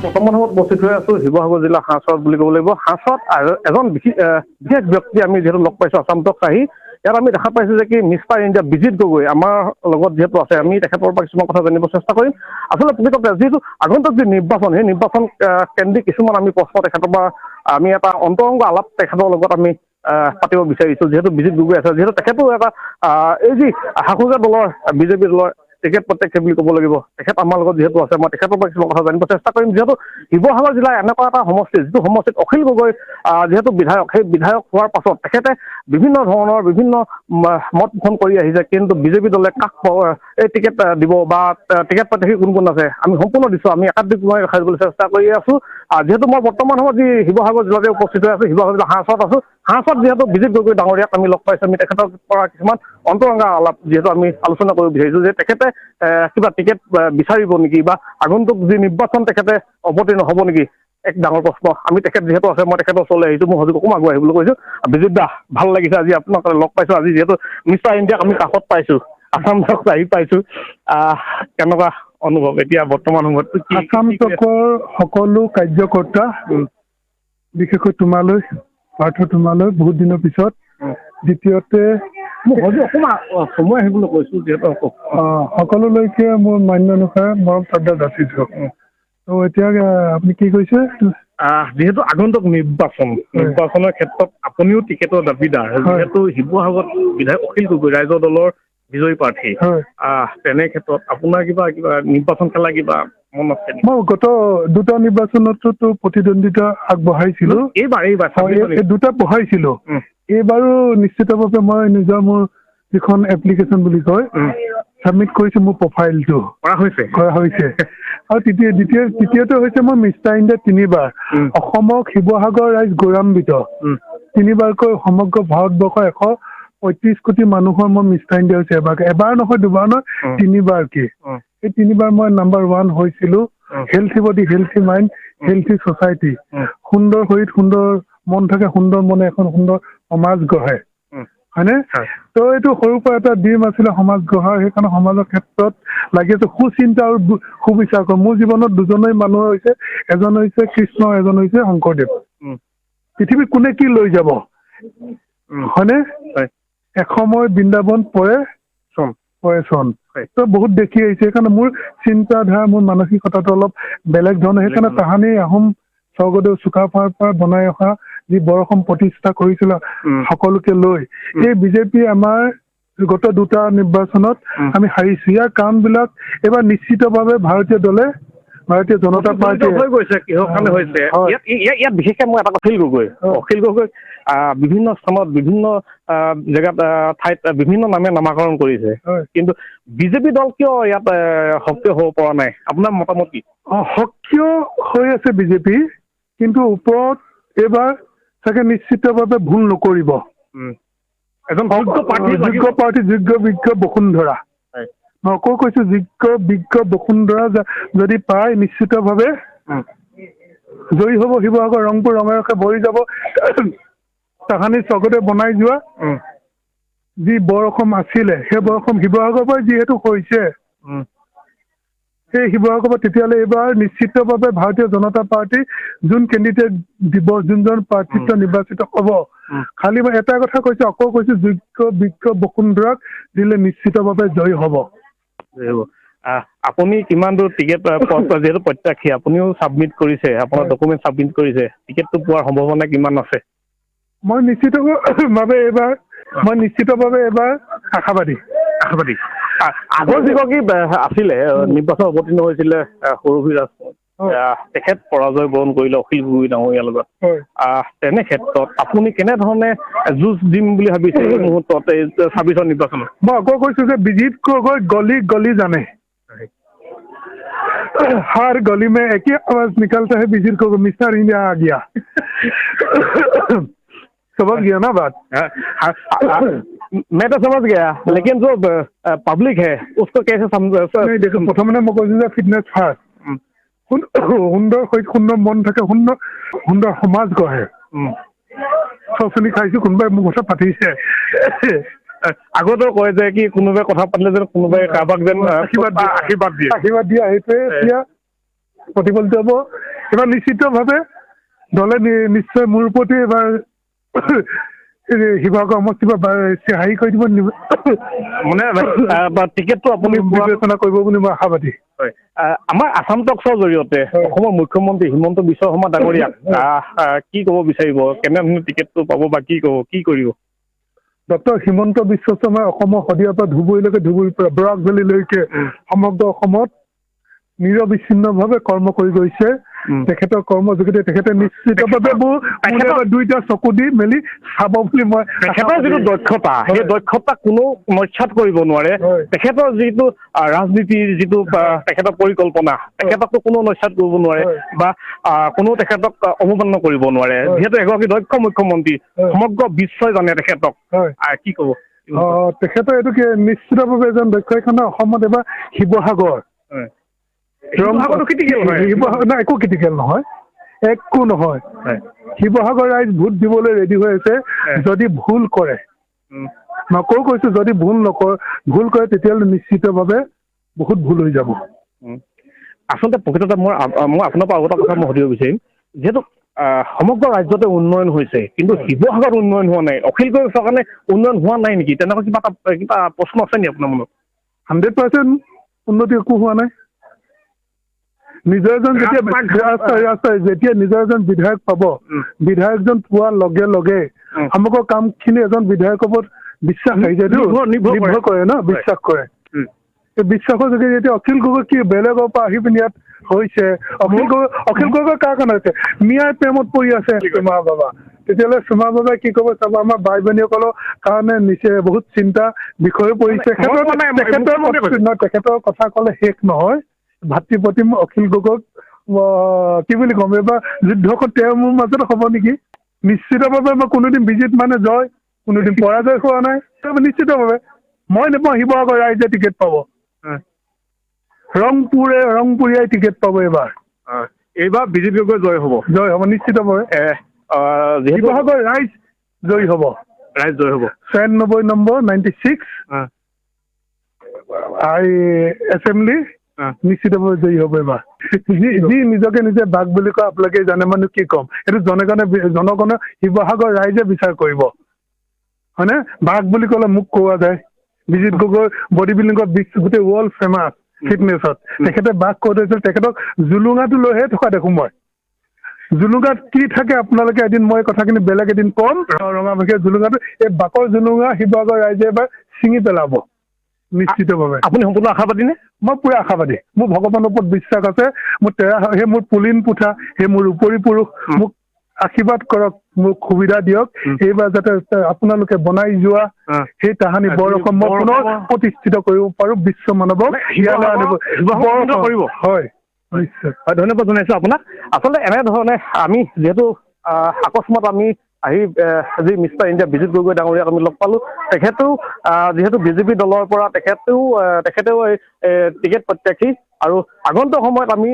বৰ্তমান সময়ত উপস্থিত হৈ আছো শিৱসাগৰ জিলা হাঁহচৰত বুলি ক'ব লাগিব। হাঁহচৰত এজন বিশেষ ব্যক্তি আমি যিহেতু লগ পাইছো আছামটক আহি ইয়াত আমি দেখা পাইছো যে কি মিষ্টাৰ ইণ্ডিয়া বিজিত গগৈ আমাৰ লগত যিহেতু আছে, আমি তেখেতৰ পৰা কিছুমান কথা জানিব চেষ্টা কৰিম। আচলতে প্ৰকৃততে যিহেতু আগন্তুক যি নিৰ্বাচন, সেই নিৰ্বাচন কেন্দ্ৰিক কিছুমান আমি প্ৰশ্ন তেখেতৰ পৰা আমি এটা অন্তৰংগ আলাপ তেখেতৰ লগত আমি পাতিব বিচাৰিছো। যিহেতু বিজিত গগৈ আছে, যিহেতু তেখেতো এটা এই যি হাকুজা দলৰ বিজেপি দলৰ টিকেট প্ৰত্যেক্ষে বুলি ক'ব লাগিব। তেখেত আমাৰ লগত যিহেতু আছে, মই তেখেতৰ পৰা কিছুমান কথা জানিব চেষ্টা কৰিম। যিহেতু শিৱসাগৰ জিলাৰ এনেকুৱা এটা সমষ্টি, যিটো সমষ্টিত অখিল গগৈ যিহেতু বিধায়ক, সেই বিধায়ক হোৱাৰ পাছত তেখেতে বিভিন্ন ধৰণৰ বিভিন্ন মত পোষণ কৰি আহিছে, কিন্তু বিজেপি দলে কাক এই টিকেট দিব বা টিকেট প্ৰাৰ্থী কোন কোন আছে আমি সম্পূৰ্ণ দিছো, আমি একাধিকভাৱে ৰখাই দিবলৈ চেষ্টা কৰি আছো। যিহেতু মই বৰ্তমান সময়ত যি শিৱসাগৰ জিলাতে উপস্থিত হৈ আছো, শিৱসাগৰ জিলা হাঁহচৰত আছো। হাঁহচৰত যিহেতু বিজিত গগৈ ডাঙৰীয়াক আমি লগ পাইছো, আমি তেখেতৰ পৰা কিছুমান অন্তৰংগা আলাপ যিহেতু আমি আলোচনা কৰিব বিচাৰিছো যে তেখেতে কিবা টিকেট বিচাৰিব নেকি বা আগন্তুক যি নিৰ্বাচন তেখেতে অৱতীৰ্ণ হ'ব নেকি, এক ডাঙৰ প্ৰশ্ন। আমি তেখেত যিহেতু আছে, মই তেখেতৰ ওচৰলৈ আহিছো, মোৰ সহযোগ অকণমান আগুৱাই আহিবলৈ কৈছো। বিজিত দা, ভাল লাগিছে আজি আপোনাক লগ পাইছো। আজি যিহেতু মিষ্টাৰ ইণ্ডিয়াক আমি কাষত পাইছো, আছামটক আহি পাইছো, কেনেকুৱা অনুভৱ এতিয়া বৰ্তমান সময়ত? আছামটকৰ সকলো কাৰ্যকৰ্তা, বিশেষকৈ তোমালৈ বহুত দিনৰ পিছত দ্বিতীয়তে অকণমান সময় আহিবলৈ কৈছো যিহেতু সকলোলৈকে মোৰ মান্য অনুসাৰে মৰম শ্ৰদ্ধা যাচিছো। ত' এতিয়া আপুনি কি কৈছে? যিহেতু আগন্তুক নিৰ্বাচনৰ ক্ষেত্ৰত আপুনিও টিকেটৰ দাবীদাৰ, যিহেতু শিৱসাগৰত বিধায়ক অখিল গগৈ ৰাইজৰ দলৰ বিজয়ী প্ৰাৰ্থী, তেনে ক্ষেত্ৰত আপোনাৰ কিবা নিৰ্বাচন খেলা কিবা মন আছে? মই গত দুটা নিৰ্বাচনতো প্ৰতিদ্বন্দ্বিতা আগবঢ়াইছিলো, এই দুটা বঢ়াইছিলো। এইবাৰো নিশ্চিতভাৱে মই নিজৰ মোৰ যিখন এপ্লিকেশ্যন বুলি কয় ছাবমিট কৰিছো, মোৰ প্ৰফাইলটো কৰা হৈছে। আৰু তৃতীয়টো হৈছে মই মিষ্টাৰ ইণ্ডিয়া 3 বাৰ, অসমৰ শিৱসাগৰ ৰাইজ গৌৰৱান্বিত। 3 বাৰকৈ সমগ্ৰ ভাৰতবৰ্ষৰ 135 কোটি মানুহৰ মই মিষ্টাৰ ইণ্ডিয়া হৈছে। এবাৰ নহয়, দুবাৰ নহয়, 3 বাৰকে। এই 3 বাৰ মই নাম্বাৰ 1 হৈছিলো। Healthy body, healthy mind, healthy society. সুন্দৰ শৰীৰ, সুন্দৰ মন থাকে, সুন্দৰ মনে এখন সুন্দৰ সমাজ গঢ়ে, হয়নে? ত' এইটো সৰুৰ পৰা এটা ডিম আছিলে সমাজ গঢ়াৰ, সেইকাৰণে সমাজৰ ক্ষেত্ৰত লাগি আছো। সুচিন্তা আৰু সুবিচাৰ কৰোঁ। মোৰ জীৱনত দুজনেই মানুহ হৈছে, এজন হৈছে কৃষ্ণ, এজন হৈছে শংকৰদেৱ। পৃথিৱীত কোনে কি লৈ যাব, হয়নে? এসময় বৃন্দাবন পৰে চন। ত' বহুত দেখি আহিছে, সেইকাৰণে মোৰ চিন্তাধাৰা, মোৰ মানসিকতাটো অলপ বেলেগ ধৰণৰ। সেইকাৰণে তাহানি আহোম স্বৰ্গদেউ চুকাফাৰ পৰা বনাই অহা যি বৰ অসম প্ৰতিষ্ঠা কৰিছিল সকলোকে লৈ, এই বিজেপি আমাৰ গত দুটা নিৰ্বাচনত আমি হাৰিছো। ইয়াৰ কাৰণবিলাক এইবাৰ নিশ্চিতভাৱে ভাৰতীয় জনতা পাৰ্টি হৈ গৈছে। কিহৰ কাৰণে হৈছে ইয়াত বিশেষকে মই এটা অখিল গগৈ বিভিন্ন স্থানত, বিভিন্ন জেগাত, ঠাইত বিভিন্ন নামে নামাকৰণ কৰিছে, কিন্তু বিজেপি দল কিয় ইয়াত সক্ৰিয় হ'ব পৰা নাই? আপোনাৰ মতামত কি? সক্ৰিয় হৈ আছে বিজেপি, কিন্তু ওপৰত এইবাৰ চাগে নিশ্চিতভাৱে ভুল নকৰিব। এজন যোগ্য প্ৰাৰ্থী, যোগ্য বিজ্ঞ বসুন্ধৰা। মই আকৌ কৈছো, যোগ্য বিজ্ঞ বসুন্ধৰা যদি পায় নিশ্চিতভাৱে জয়ী হ'ব। শিৱসাগৰ ৰংপুৰ ৰঙে ভৰি যাব। তাহানি স্বৰ্গদেউ বনাই যোৱা যি বৰ অসম আছিলে, সেই বৰ অসম শিৱসাগৰৰ পৰা যিহেতু হৈছে, সেই শিৱসাগৰৰ পৰা তেতিয়াহ'লে এইবাৰ নিশ্চিতভাৱে ভাৰতীয় জনতা পাৰ্টি যোন কেণ্ডিডেট দিব, যোনজন প্ৰাৰ্থিত্ব নিৰ্বাচিত হ'ব, খালি মই এটা কথা কৈছো, আকৌ কৈছো, যোগ্য বিজ্ঞ বসুন্ধৰাক দিলে নিশ্চিতভাৱে জয়ী হ'ব। আপুনি কিমান দূৰ টিকেট যিহেতু প্ৰত্যাশী, আপুনিও ছাবমিট কৰিছে, আপোনাৰ ডকুমেণ্ট ছাবমিট কৰিছে, টিকেটটো পোৱাৰ সম্ভাৱনা কিমান আছে? মই নিশ্চিতভাৱে এইবাৰ আশাবাদী। আগৰ যিগৰাকী আছিলে নিৰ্বাচন অৱতীৰ্ণ হৈছিলে সৌৰভী ৰাজপথ, তেখেত পৰাজয় বৰণ কৰিলে অখিল গগৈ ডাঙৰীয়াৰ লগত। তেনে ক্ষেত্ৰত আপুনি কেনেধৰণে যুঁজ দিম বুলি ভাবিছে এই মুহূৰ্তত 26ৰ নিৰ্বাচনত? মই আকৌ কৈছো যে বিজিত গগৈ গলি গলি জানে, हर गली में एक ही आवाज निकलता है बिजित को, मिस्टर इंडिया आ गया। समझ गया ना बात? मैं तो समझ गया, लेकिन जो पब्लिक है उसको कैसे समझ? नहीं देखो, प्रथम मैं কৈছো फिटनेस फार्स्ट, সুন্দৰ শৰীৰ, সুন্দৰ মন থাকে, সুন্দৰ সমাজ গঢ়ে। চচনি খাইছো, কোনোবাই মোৰ কথা পাতিছে। আগতেও কয় যে কি কোনোবাই কথা পাতিলে যেন কোনোবাই কাৰোবাক যেন আশীৰ্বাদ দিয়ে, সেইটোৱে এতিয়া প্ৰতিফলিত হ'ব। এবাৰ নিশ্চিতভাৱে দলে নিশ্চয় মোৰ প্ৰতি এবাৰ শিৱসাগৰ সমষ্টিৰ পৰা হেৰি কৰি দিব মানে টিকেটটো আপুনি বিবেচনা কৰিব বুলি মই আশাবাদী। হয়, আমাৰ আসাম টক্সৰ জৰিয়তে অসমৰ মুখ্যমন্ত্ৰী হিমন্ত বিশ্ব শৰ্মা ডাঙৰীয়াক কি ক'ব বিচাৰিব, কেনেধৰণে টিকেটটো পাব বা কি কৰিব? ডক্টৰ হিমন্ত বিশ্ব শৰ্মাই অসমৰ শদিয়াৰ পৰা ধুবুৰীলৈকে, ধুবুৰীৰ পৰা বৰাক ভেলীলৈকে সমগ্ৰ অসমত নিৰবিচ্ছিন্নভাৱে কৰ্ম কৰি গৈছে। তেখেতৰ কৰ্মৰ যোগেদি তেখেতে নিশ্চিতভাৱে মোৰ দুইটা চকু দি মেলি চাব বুলি মই তেখেতৰ যিটো দক্ষতা, সেই দক্ষতাক কোনো নস্যাৎ কৰিব নোৱাৰে। তেখেতৰ যিটো ৰাজনীতিৰ যিটো তেখেতৰ পৰিকল্পনা, তেখেতকতো কোনো নস্যাৎ কৰিব নোৱাৰে বা কোনো তেখেতক অৱমাননা কৰিব নোৱাৰে। যিহেতু এগৰাকী দক্ষ মুখ্যমন্ত্ৰী, সমগ্ৰ বিশ্বই জানে তেখেতক। কি ক'ব? তেখেতৰ এইটো কি নিশ্চিতভাৱে এজন দক্ষ। এইখন অসমত এবাৰ শিৱসাগৰ একো ক্ৰিটিকেল নহয়, একো নহয়। শিৱসাগৰ ৰাইজ ভোট দিবলৈ ৰেডি হৈ আছে। যদি ভুল কৰে, মই কৈছো যদি ভুল কৰে তেতিয়াহ'লে নিশ্চিতভাৱে বহুত ভুল হৈ যাব। আচলতে প্ৰকৃততে মই আপোনাৰ পৰা আৰু এটা কথা মই সুধিব বিচাৰিম, যিহেতু সমগ্ৰ ৰাজ্যতে উন্নয়ন হৈছে, কিন্তু শিৱসাগৰত উন্নয়ন হোৱা নাই। অখিল গগৈৰ কাৰণে উন্নয়ন হোৱা নাই নেকি? তেনেকুৱা কিবা প্ৰশ্ন আছে নেকি আপোনাৰ মনত? 100% উন্নতি একো হোৱা নাই। নিজৰ এজন যেতিয়া নিজৰ এজন বিধায়ক পাব, বিধায়কজন পোৱাৰ লগে লগে সমগ্ৰ কামখিনি এজন বিধায়কৰ ওপৰত বিশ্বাস আহি যায়, নিৰ্ভৰ কৰে ন, বিশ্বাস কৰে। এই বিশ্বাসৰ যোগেদি এতিয়া অখিল গগৈ কি বেলেগৰ পৰা আহি পিনি ইয়াত হৈছে? অখিল গগৈ কাৰ কাৰণে হৈছে? মিয়াৰ প্ৰেমত পৰি আছে চুমা বাবা। তেতিয়াহ'লে চুমা বাবাই কি ক'ব চাব, আমাৰ বাই ভনীসকলৰ কাৰণে বহুত চিন্তা বিষয়ে পৰিছে। তেখেতৰ কথা ক'লে শেষ নহয়। ভাতৃ প্ৰতিম অখিল গগৈক কি বুলি ক'ম, এইবাৰ যুদ্ধখন তেওঁৰ মোৰ মাজত হ'ব নেকি? নিশ্চিতভাৱে মই কোনোদিন বিজিত মানে জয়, কোনোদিন পৰাজয় হোৱা নাই। নিশ্চিতভাৱে মই নেপাওঁ, শিৱসাগৰ ৰাইজে টিকেট পাব। ৰংপুৰীয়াই টিকেট পাব এইবাৰ বিজেপি গগৈ জয় হ'ব নিশ্চিতভাৱে। শিৱসাগৰ ৰাইজ জয়ী হ'ব। 96 নম্বৰ 96 এছেম্বলি নিশ্চিতভাৱে জয়ী হ'ব এইবাৰ। যি নিজকে নিজে বাঘ বুলি কয় আপোনালোকে জানে, মানে কি ক'ম, এইটো জনগণে শিৱসাগৰ ৰাইজে বিচাৰ কৰিব, হয়নে? বাঘ বুলি ক'লে মোক কোৱা যায়। বিজিত গগৈ বডি বিল্ডিঙত গোটেই ৱৰ্ল্ড ফেমাছ ফিটনেছত। তেখেতে বাঘ কৈ থৈছিল, তেখেতক জুলুঙাটো লৈহে থকা দেখো মই। জুলুঙাত কি থাকে আপোনালোকে এদিন মই কথাখিনি বেলেগ এদিন ক'ম। ৰঙামাটিৰ জুলুঙাটো, এই বাকৰ জুলুঙা শিৱসাগৰ ৰাইজে এবাৰ ছিঙি পেলাব নিশ্চিতভাৱে। আপুনি সম্পূৰ্ণ আশাবাদী নে? মই পুৰা আশাবাদী। মোৰ ভগৱানৰ ওপৰত বিশ্বাস আছে। সেই মোৰ পুলিন পুঠা, সেই মোৰ উপৰি পুৰুষ মোক আশীৰ্বাদ কৰক, মোক সুবিধা দিয়ক। এইবাৰ যাতে আপোনালোকে বনাই যোৱা সেই তাহানি বৰ অসম মই পুনৰ প্ৰতিষ্ঠিত কৰিব পাৰো, বিশ্ব মানৱক ইয়ালৈ আনিব। হয়, নিশ্চয়। ধন্যবাদ জনাইছো আপোনাক। আচলতে এনেধৰণে আমি যিহেতু আকস্মাত আমি আহি যি মিষ্টাৰ ইণ্ডিয়া বিজিত গগৈ ডাঙৰীয়াক আমি লগ পালো। তেখেতেও যিহেতু বিজেপি দলৰ পৰা তেখেতেও টিকেট প্ৰত্যাশী, আৰু আগন্তুক সময়ত আমি